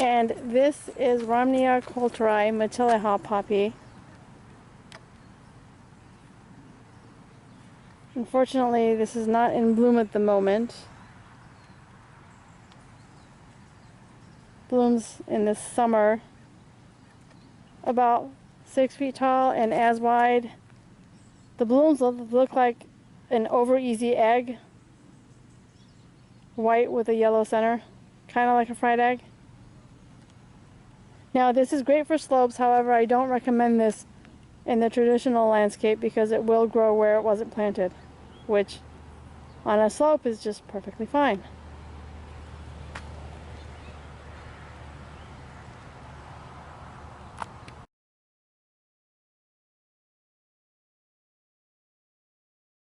And this is Romneya Coulteri Matilija Poppy. Unfortunately, this is not in bloom at the moment. Blooms in the summer. About 6 feet tall and as wide. The blooms look like an over easy egg. White with a yellow center. Kind of like a fried egg. Now this is great for slopes, however I don't recommend this in the traditional landscape because it will grow where it wasn't planted, which on a slope is just perfectly fine.